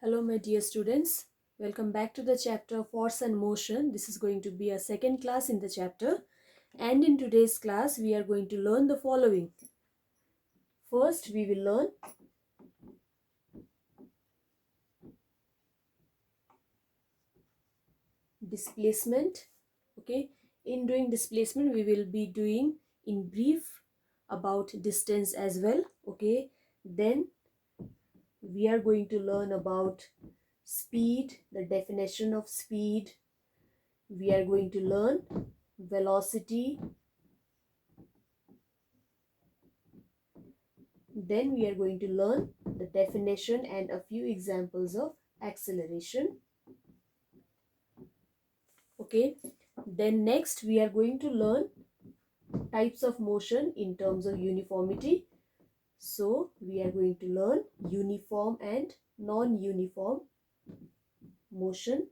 Hello my dear students, welcome back to the chapter Force and Motion. This is going to be a second class in the chapter, and in today's class we are going to learn the following. First we will learn displacement. Okay, in doing displacement we will be doing in brief about distance as well. Okay, then we are going to learn about speed, the definition of speed. We are going to learn velocity. Then we are going to learn the definition and a few examples of acceleration. Okay, then next we are going to learn types of motion in terms of uniformity. So we are going to learn uniform and non-uniform motion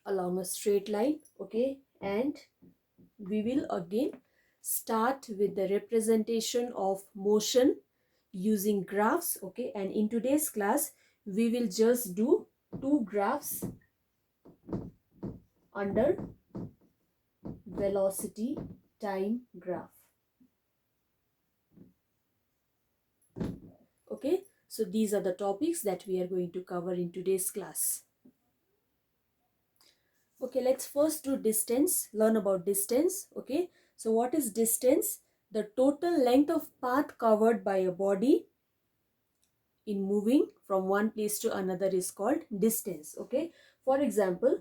along a straight line. Okay, and we will again start with the representation of motion using graphs. Okay, and in today's class we will just do two graphs under velocity time graph. Okay, so these are the topics that we are going to cover in today's class. Okay, let's first do distance, learn about distance. Okay, so what is distance? The total length of path covered by a body in moving from one place to another is called distance. Okay, for example,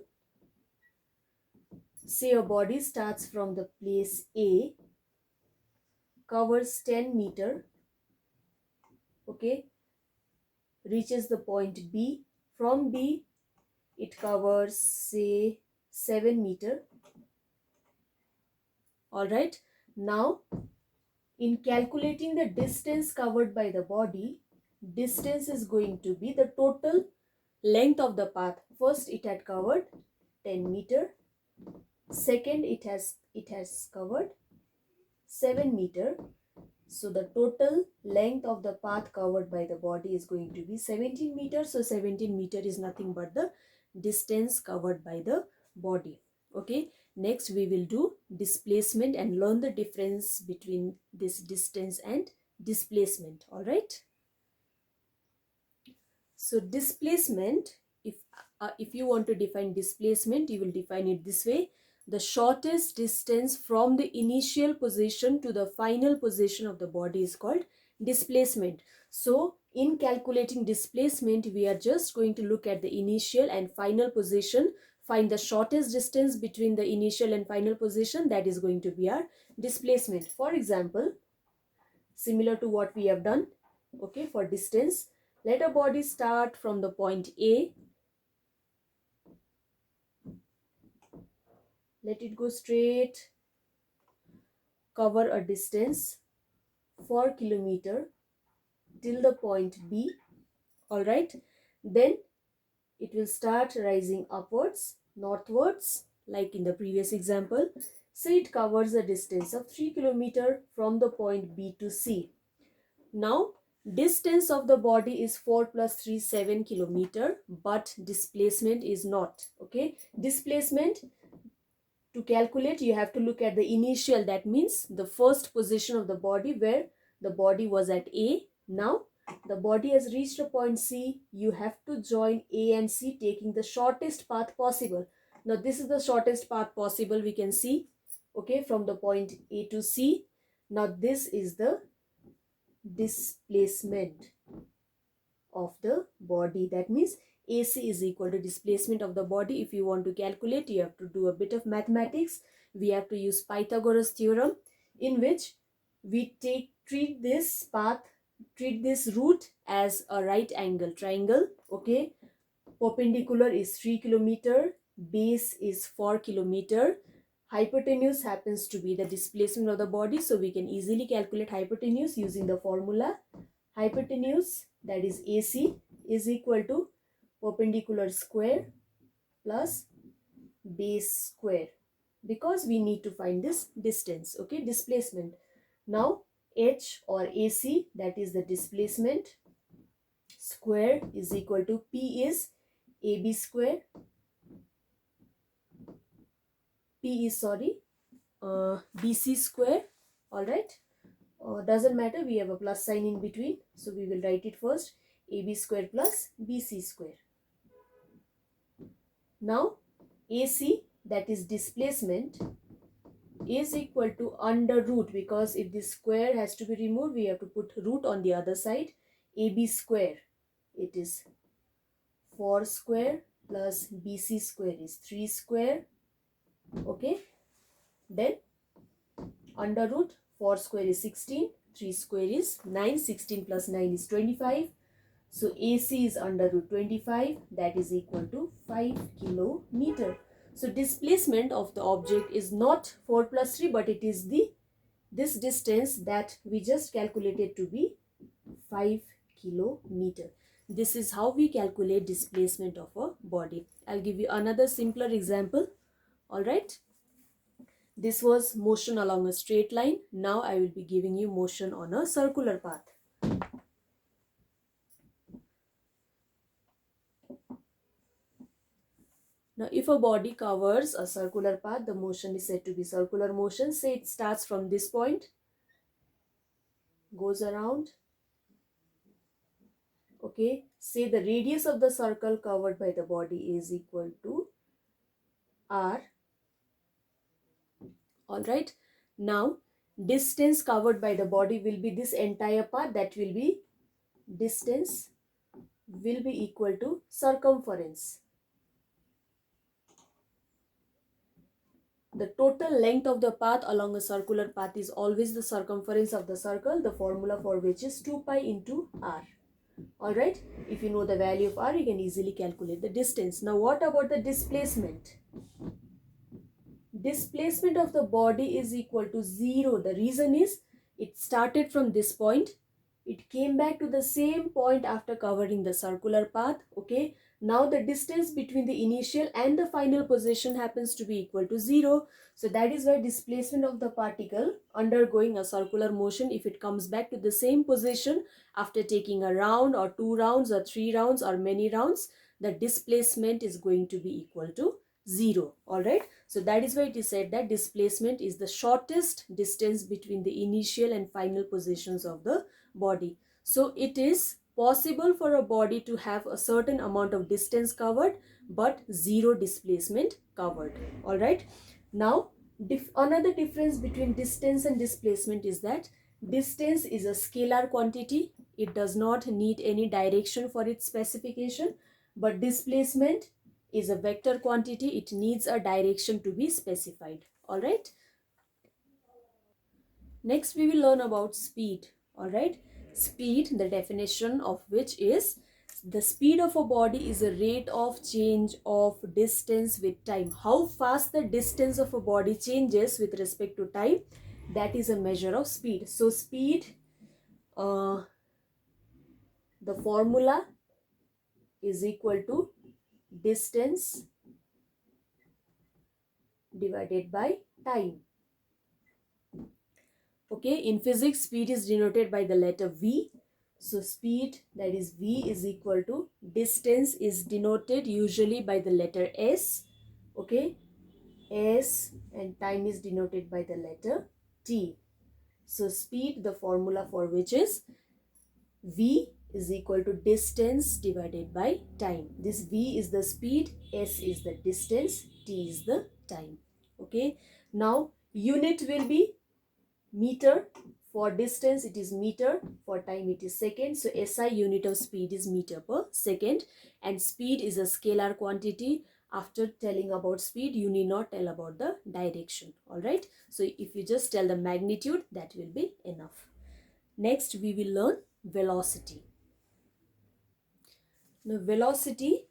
say a body starts from the place A, covers 10 meter, okay, reaches the point B. From B it covers say 7 meter. All right, now in calculating the distance covered by the body, distance is going to be the total length of the path. First it had covered 10 meter, second it has covered 7 meter. So the total length of the path covered by the body is going to be 17 meters. So 17 meter is nothing but the distance covered by the body. Okay, next we will do displacement and learn the difference between this distance and displacement. All right, so displacement, if you want to define displacement, you will define it this way: the shortest distance from the initial position to the final position of the body is called displacement. So in calculating displacement, we are just going to look at the initial and final position, find the shortest distance between the initial and final position. That is going to be our displacement. For example, similar to what we have done, okay, for distance, let a body start from the point A, let it go straight, cover a distance 4 kilometer till the point B. All right, then it will start rising upwards, northwards, like in the previous example. So it covers a distance of 3 kilometer from the point B to C. Now distance of the body is 4 plus 3 7 kilometer, but displacement is not. Okay, displacement, to calculate you have to look at the initial, that means the first position of the body where the body was at A. Now the body has reached a point C. You have to join A and C taking the shortest path possible. Now this is the shortest path possible, we can see, okay, from the point A to C. Now this is the displacement of the body. That means AC is equal to displacement of the body. If you want to calculate, you have to do a bit of mathematics. We have to use Pythagoras theorem, in which we treat this route as a right angle triangle. Okay, perpendicular is 3 kilometer, base is 4 kilometer, hypotenuse happens to be the displacement of the body. So we can easily calculate hypotenuse using the formula. Hypotenuse, that is AC, is equal to perpendicular square plus base square, because we need to find this distance. Okay, displacement. Now H or AC, that is the displacement, square is equal to P is AB square. P is BC square. Alright. Doesn't matter, we have a plus sign in between. So we will write it first. AB square plus BC square. Now AC, that is displacement, is equal to under root, because if this square has to be removed, we have to put root on the other side. AB square, it is 4 square plus BC square is 3 square. Okay. Then under root 4 square is 16, 3 square is 9, 16 plus 9 is 25. So AC is under root 25, that is equal to 5 kilometer. So displacement of the object is not 4 plus 3, but it is this distance that we just calculated to be 5 kilometer. This is how we calculate displacement of a body. I'll give you another simpler example. Alright. This was motion along a straight line. Now I will be giving you motion on a circular path. Now, if a body covers a circular path, the motion is said to be circular motion. Say it starts from this point, goes around. Okay. Say the radius of the circle covered by the body is equal to R. Alright. Now, distance covered by the body will be this entire path. That will be distance will be equal to circumference. The total length of the path along a circular path is always the circumference of the circle, the formula for which is 2 pi into r. Alright, if you know the value of r, you can easily calculate the distance. Now what about the displacement? Displacement of the body is equal to 0. The reason is it started from this point. It came back to the same point after covering the circular path. Okay. Now the distance between the initial and the final position happens to be equal to 0. So that is why displacement of the particle undergoing a circular motion, if it comes back to the same position after taking a round or 2 rounds or 3 rounds or many rounds, the displacement is going to be equal to 0. Alright. So that is why it is said that displacement is the shortest distance between the initial and final positions of the body. So it is possible for a body to have a certain amount of distance covered but zero displacement covered. Alright. Now another difference between distance and displacement is that distance is a scalar quantity. It does not need any direction for its specification, but displacement is a vector quantity. It needs a direction to be specified. Alright. Next we will learn about speed. Alright. Speed, the definition of which is the speed of a body is a rate of change of distance with time. How fast the distance of a body changes with respect to time, that is a measure of speed. So speed, the formula is equal to distance divided by time. Okay, in physics, speed is denoted by the letter V. So speed, that is V, is equal to distance is denoted usually by the letter S. Okay, S, and time is denoted by the letter T. So speed, the formula for which is V is equal to distance divided by time. This V is the speed, S is the distance, T is the time. Okay, now unit will be meter. For distance it is meter, for time it is second. So SI, unit of speed, is meter per second, and speed is a scalar quantity. After telling about speed, you need not tell about the direction. Alright, so if you just tell the magnitude, that will be enough. Next we will learn velocity. Now velocity,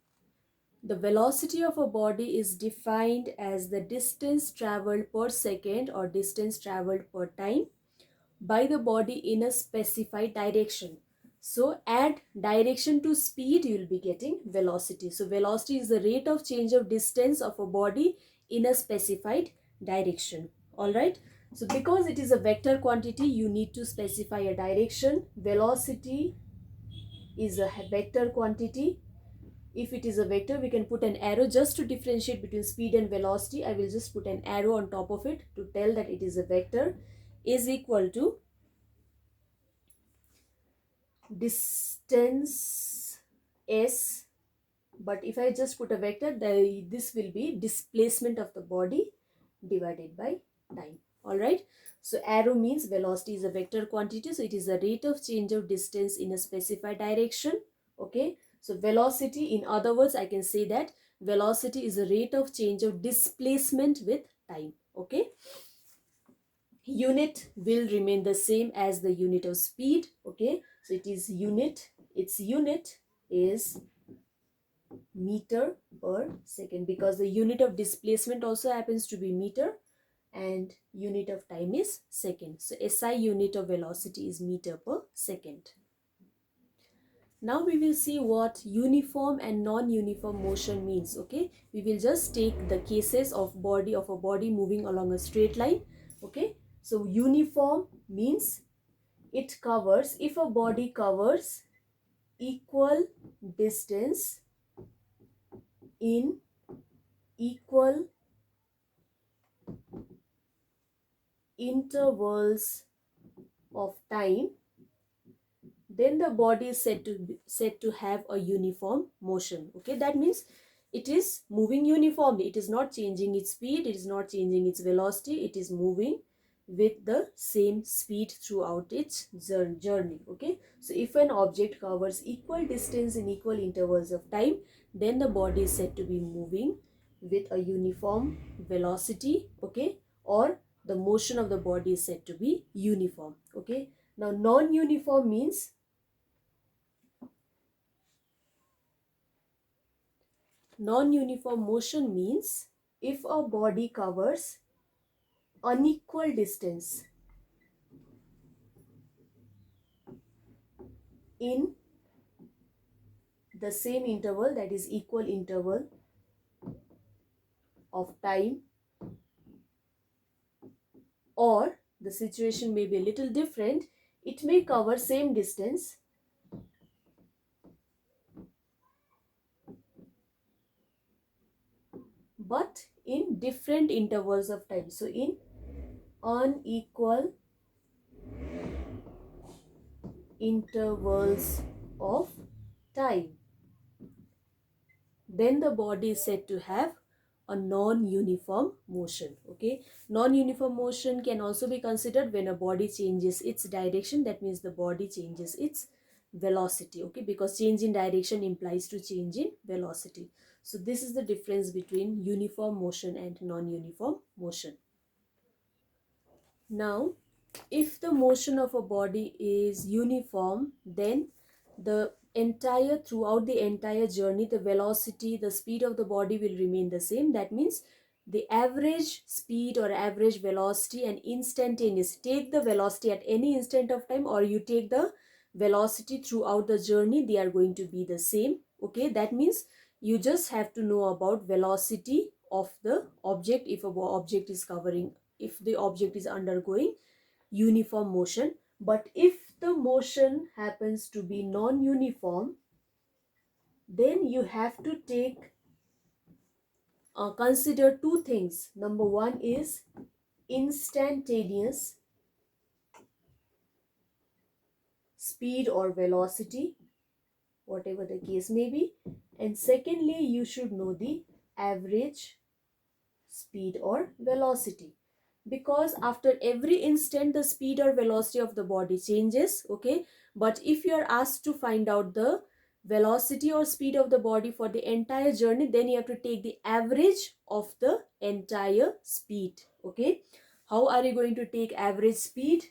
the velocity of a body is defined as the distance traveled per second or distance traveled per time by the body in a specified direction. So add direction to speed, you will be getting velocity. So velocity is the rate of change of distance of a body in a specified direction. Alright. So because it is a vector quantity, you need to specify a direction. Velocity is a vector quantity. If it is a vector, we can put an arrow just to differentiate between speed and velocity. I will just put an arrow on top of it to tell that it is a vector, is equal to distance s. But if I just put a vector, this will be displacement of the body divided by time. All right. So arrow means velocity is a vector quantity. So it is a rate of change of distance in a specified direction. Okay. So velocity, in other words, I can say that velocity is a rate of change of displacement with time. Okay. Unit will remain the same as the unit of speed. Okay. So it is unit. Its unit is meter per second, because the unit of displacement also happens to be meter and unit of time is second. So SI unit of velocity is meter per second. Now we will see what uniform and non-uniform motion means. Okay, we will just take the cases of a body moving along a straight line. Okay, so uniform means it covers, if a body covers equal distance in equal intervals of time, then the body is said to have a uniform motion. Okay, that means it is moving uniformly. It is not changing its speed, it is not changing its velocity, it is moving with the same speed throughout its journey. Okay, so if an object covers equal distance in equal intervals of time, then the body is said to be moving with a uniform velocity. Okay, or the motion of the body is said to be uniform. Okay, now non-uniform means non-uniform motion means if a body covers unequal distance in the same interval, that is equal interval of time, or the situation may be a little different, it may cover same distance but in different intervals of time. So in unequal intervals of time, then the body is said to have a non-uniform motion. Okay, non-uniform motion can also be considered when a body changes its direction. That means the body changes its velocity. Okay, because change in direction implies to change in velocity. So this is the difference between uniform motion and non-uniform motion. Now, if the motion of a body is uniform, then throughout the entire journey, the velocity, the speed of the body will remain the same. That means the average speed or average velocity and instantaneous, take the velocity at any instant of time or you take the velocity throughout the journey, they are going to be the same. Okay, that means you just have to know about velocity of the object if the object is undergoing uniform motion. But if the motion happens to be non-uniform, then you have to consider two things. Number one is instantaneous speed or velocity, whatever the case may be, and secondly, you should know the average speed or velocity, because after every instant the speed or velocity of the body changes. Okay, but if you are asked to find out the velocity or speed of the body for the entire journey, then you have to take the average of the entire speed. Okay, how are you going to take average speed?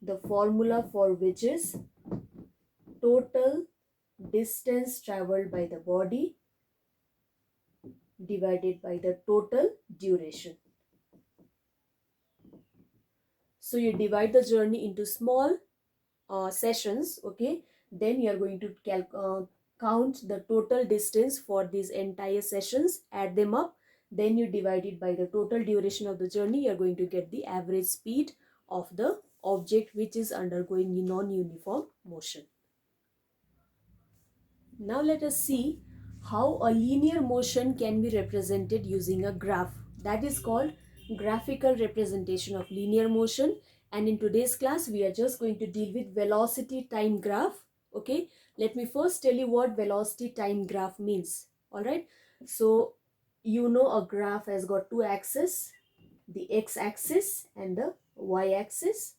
The formula for which is total distance traveled by the body divided by the total duration. So you divide the journey into small sessions. Okay, then you are going to count the total distance for these entire sessions, add them up, then you divide it by the total duration of the journey, you are going to get the average speed of the object which is undergoing non-uniform motion. Now let us see how a linear motion can be represented using a graph. That is called graphical representation of linear motion. And in today's class, we are just going to deal with velocity time graph. Okay, let me first tell you what velocity time graph means. All right, so you know a graph has got two axes, the x-axis and the y-axis.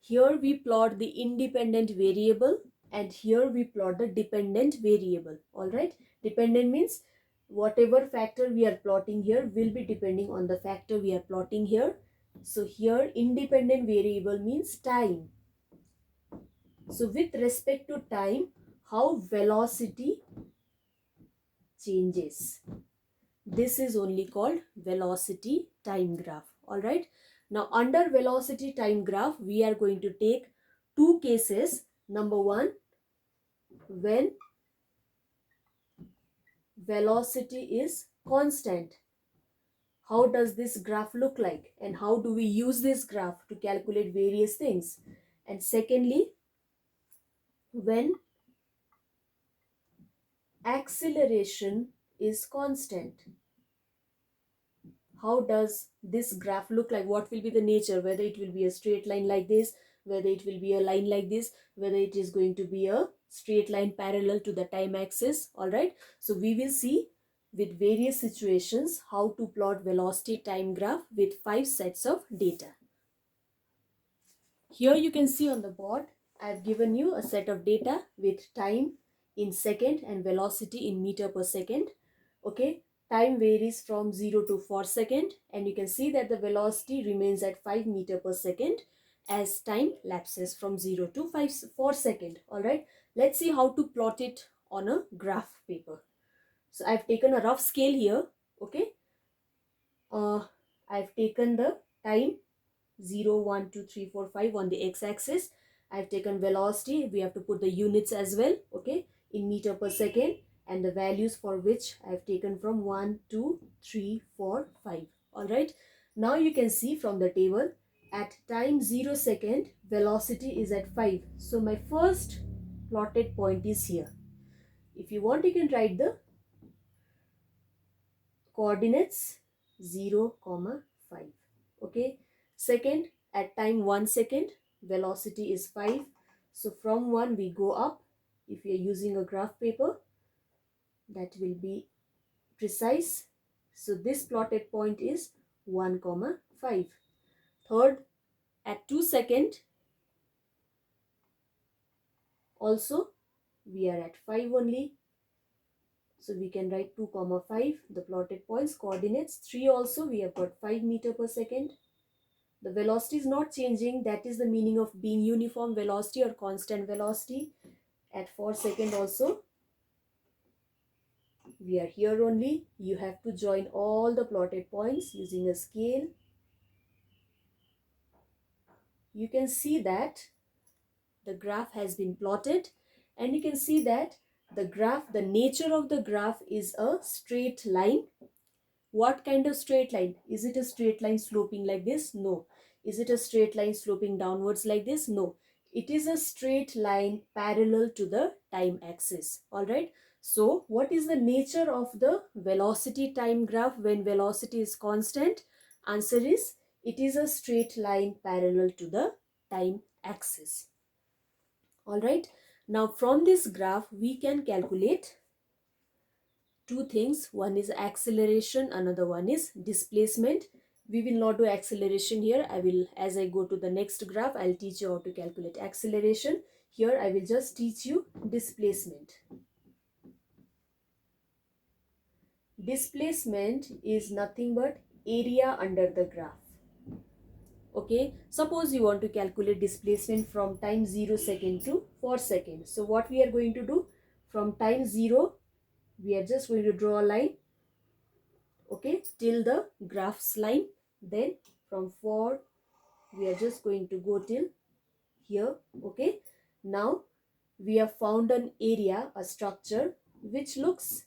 Here we plot the independent variable and here we plot the dependent variable. All right, dependent means whatever factor we are plotting here will be depending on the factor we are plotting here. So here independent variable means time. So with respect to time, how velocity changes, this is only called velocity time graph. All right, now under velocity time graph we are going to take two cases. Number one, when velocity is constant, how does this graph look like and how do we use this graph to calculate various things. And secondly, when acceleration is constant, how does this graph look like, what will be the nature, whether it will be a straight line like this, whether it will be a line like this, whether it is going to be a straight line parallel to the time axis. All right, so we will see with various situations how to plot velocity time graph with 5 sets of data. Here you can see on the board I have given you a set of data with time in second and velocity in meter per second. Okay, time varies from 0 to 4 second and you can see that the velocity remains at 5 meter per second as time lapses from 0 to 4 second. All right, let's see how to plot it on a graph paper. So I've taken a rough scale here. Okay, I've taken the time 0, 1, 2, 3, 4, 5 on the x-axis. I've taken velocity, we have to put the units as well, okay, in meter per second, and the values for which I've taken from 1, 2, 3, 4, 5. All right, now you can see from the table at time 0 second velocity is at 5. So my first plotted point is here. If you want, you can write the coordinates 0, 5. Okay, second, at time 1 second velocity is 5. So from 1 we go up. If you are using a graph paper, that will be precise. So this plotted point is 1, 5. Third, at 2 second also we are at 5 only. So we can write 2, 5, the plotted points, coordinates. 3 also we have got 5 meter per second. The velocity is not changing. That is the meaning of being uniform velocity or constant velocity. At 4 second also, we are here only. You have to join all the plotted points using a scale. You can see that the graph has been plotted and you can see that the nature of the graph is a straight line. What kind of straight line? Is it a straight line sloping like this? No. Is it a straight line sloping downwards like this? No. It is a straight line parallel to the time axis. All right. So what is the nature of the velocity time graph when velocity is constant? Answer is it is a straight line parallel to the time axis. All right. Now from this graph we can calculate two things. One is acceleration, another one is displacement. We will not do acceleration here. As I go to the next graph, I'll teach you how to calculate acceleration. Here I will just teach you displacement. Displacement is nothing but area under the graph. Okay, suppose you want to calculate displacement from time 0 second to 4 seconds. So what we are going to do, from time 0 we are just going to draw a line, okay, till the graph's line. Then from 4 we are just going to go till here. Okay, now we have found an area, a structure which looks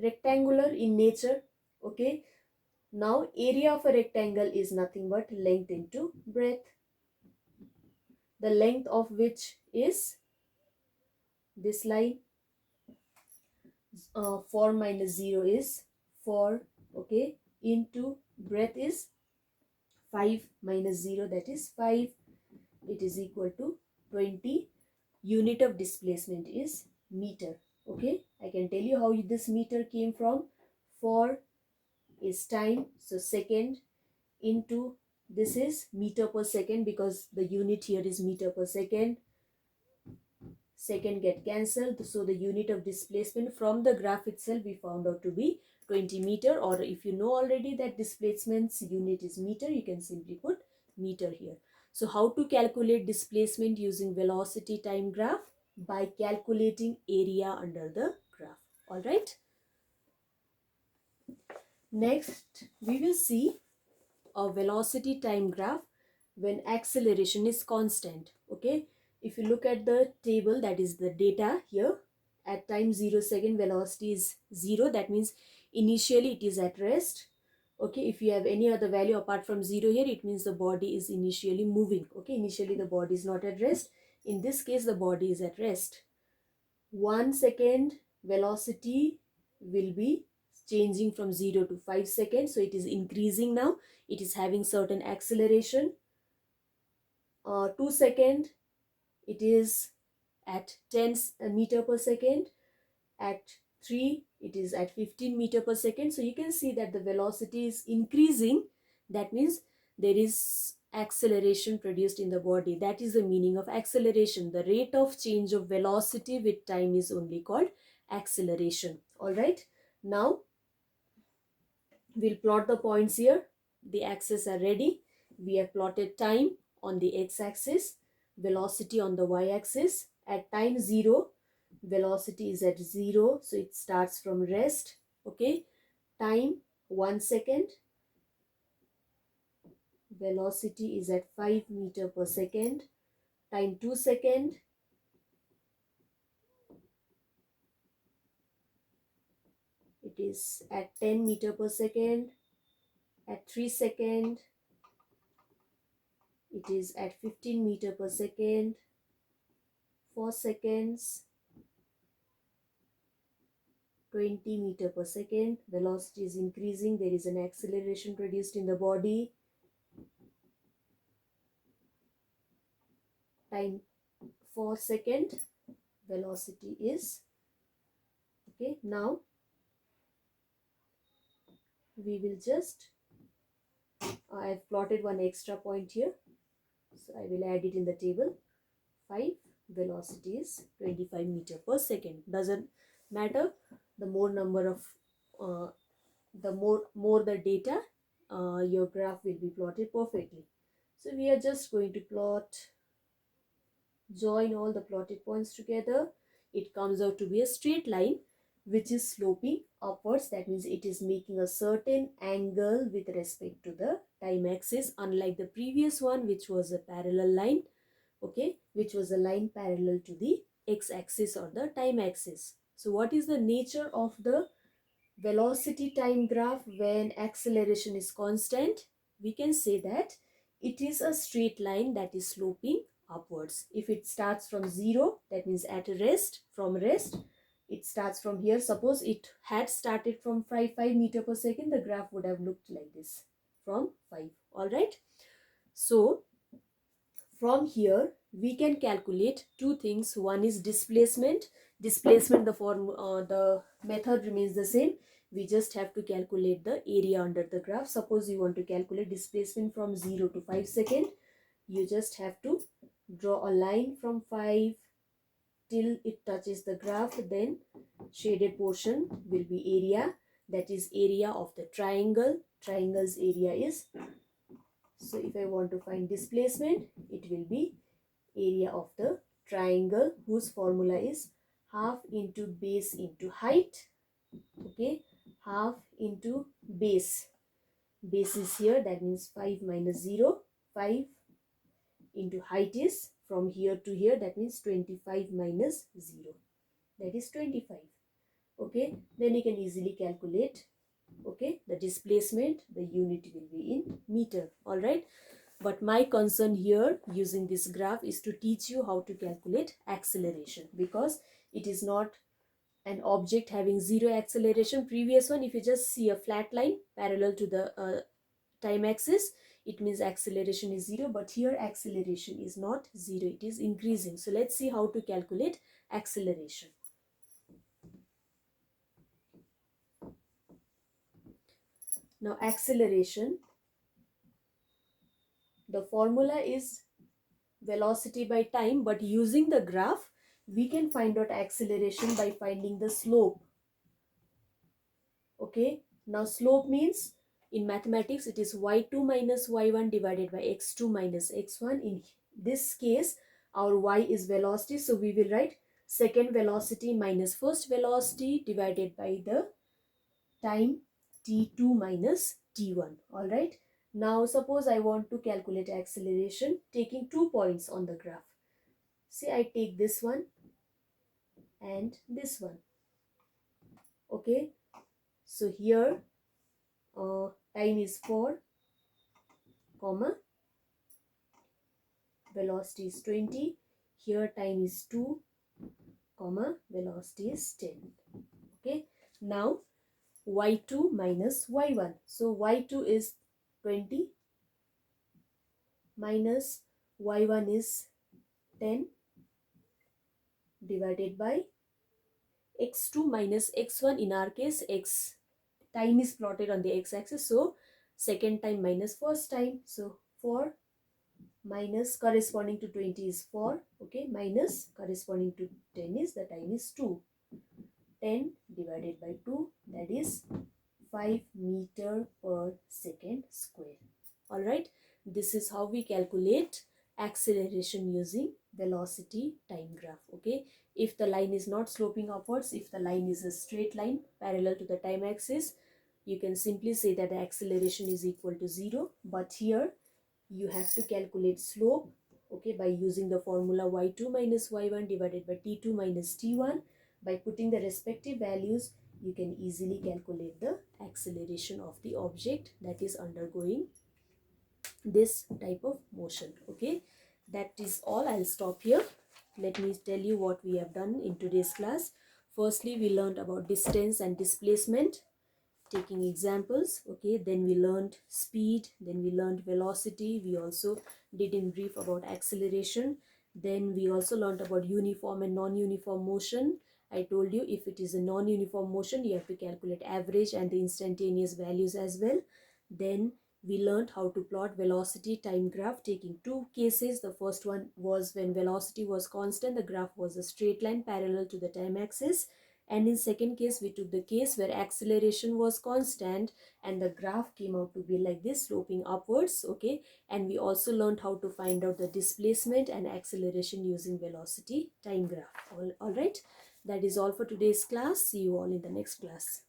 rectangular in nature. Okay, now area of a rectangle is nothing but length into breadth, the length of which is this line. 4 minus 0 is 4. Okay, into breadth is 5 minus 0, that is 5. It is equal to 20. Unit of displacement is meter. Okay, I can tell you how this meter came from. 4 is time, so second into this is meter per second, because the unit here is meter per second. Second get cancelled, so the unit of displacement from the graph itself we found out to be 20 meter, or if you know already that displacement's unit is meter, you can simply put meter here. So how to calculate displacement using velocity time graph? By calculating area under the graph. All right, next we will see a velocity time graph when acceleration is constant. Okay, if you look at the table, that is the data here, at time 0 second velocity is 0, that means initially it is at rest. Okay, if you have any other value apart from 0 here, it means the body is initially moving. Okay, initially the body is not at rest. In this case the body is at rest. 1 second velocity will be changing from 0 to 5 seconds, so it is increasing now, it is having certain acceleration. 2 second, it is at 10 meter per second. At 3, it is at 15 meter per second. So you can see that the velocity is increasing, that means there is acceleration produced in the body. That is the meaning of acceleration. The rate of change of velocity with time is only called acceleration. All right, now we'll plot the points here. The axes are ready. We have plotted time on the x-axis, velocity on the y-axis. At time 0, velocity is at 0, so it starts from rest. Okay, time 1 second, velocity is at 5 meter per second. Time 2 second, it is at 10 meter per second. At 3 second, it is at 15 meter per second. 4 seconds, 20 meter per second. Velocity is increasing, there is an acceleration produced in the body. Time 4 second, velocity is okay. Now we will just I have plotted one extra point here, so I will add it in the table. 5, velocity is 25 meter per second. Doesn't matter, the more number of the more the data, your graph will be plotted perfectly. So we are just going to join all the plotted points together. It comes out to be a straight line which is sloping upwards. That means it is making a certain angle with respect to the time axis, unlike the previous one which was a parallel line. Okay, which was a line parallel to the x-axis or the time axis. So what is the nature of the velocity time graph when acceleration is constant? We can say that it is a straight line that is sloping upwards. If it starts from 0, that means at rest, from rest, it starts from here. Suppose it had started from 5 meter per second, the graph would have looked like this from 5. All right, so from here we can calculate two things. One is displacement. The method remains the same. We just have to calculate the area under the graph. Suppose you want to calculate displacement from 0 to 5 second, you just have to draw a line from 5 till it touches the graph, then shaded portion will be area, that is area of the triangle. Triangle's area is, so if I want to find displacement, it will be area of the triangle, whose formula is half into base into height. Okay, half into base. Base is here, that means 5 minus 0. 5 into height is from here to here, that means 25 minus 0, that is 25. Okay, then you can easily calculate, okay, the displacement. The unit will be in meter. All right, but my concern here using this graph is to teach you how to calculate acceleration, because it is not an object having zero acceleration. Previous one, if you just see a flat line parallel to the time axis, it means acceleration is zero, but here acceleration is not zero, it is increasing. So let's see how to calculate acceleration. Now acceleration, the formula is velocity by time, but using the graph we can find out acceleration by finding the slope. Okay, now slope means in mathematics it is y2 minus y1 divided by x2 minus x1. In this case our y is velocity, so we will write second velocity minus first velocity divided by the time t2 minus t1. All right, now suppose I want to calculate acceleration taking 2 points on the graph. Say I take this one and this one. Okay, so here time is 4 comma velocity is 20. Here time is 2 comma velocity is 10. Okay, now y2 minus y1. So y2 is 20 minus y1 is 10 divided by x2 minus x1. In our case x time is plotted on the x-axis, so second time minus first time. So 4 minus corresponding to 20 is 4, okay, minus corresponding to 10 is the time is 2. 10 divided by 2, that is 5 meter per second square. All right, this is how we calculate acceleration using velocity time graph. Okay, if the line is not sloping upwards, if the line is a straight line parallel to the time axis, you can simply say that the acceleration is equal to 0. But here you have to calculate slope, okay, by using the formula y2 minus y1 divided by t2 minus t1. By putting the respective values, you can easily calculate the acceleration of the object that is undergoing this type of motion. Okay, that is all. I'll stop here. Let me tell you what we have done in today's class. Firstly, we learned about distance and displacement, taking examples. Okay, then we learned speed, then we learned velocity, we also did in brief about acceleration, then we also learned about uniform and non-uniform motion. I told you if it is a non-uniform motion you have to calculate average and the instantaneous values as well. Then we learned how to plot velocity time graph taking two cases. The first one was when velocity was constant, the graph was a straight line parallel to the time axis. And in second case, we took the case where acceleration was constant and the graph came out to be like this, sloping upwards. Okay, and we also learned how to find out the displacement and acceleration using velocity time graph. All right, that is all for today's class. See you all in the next class.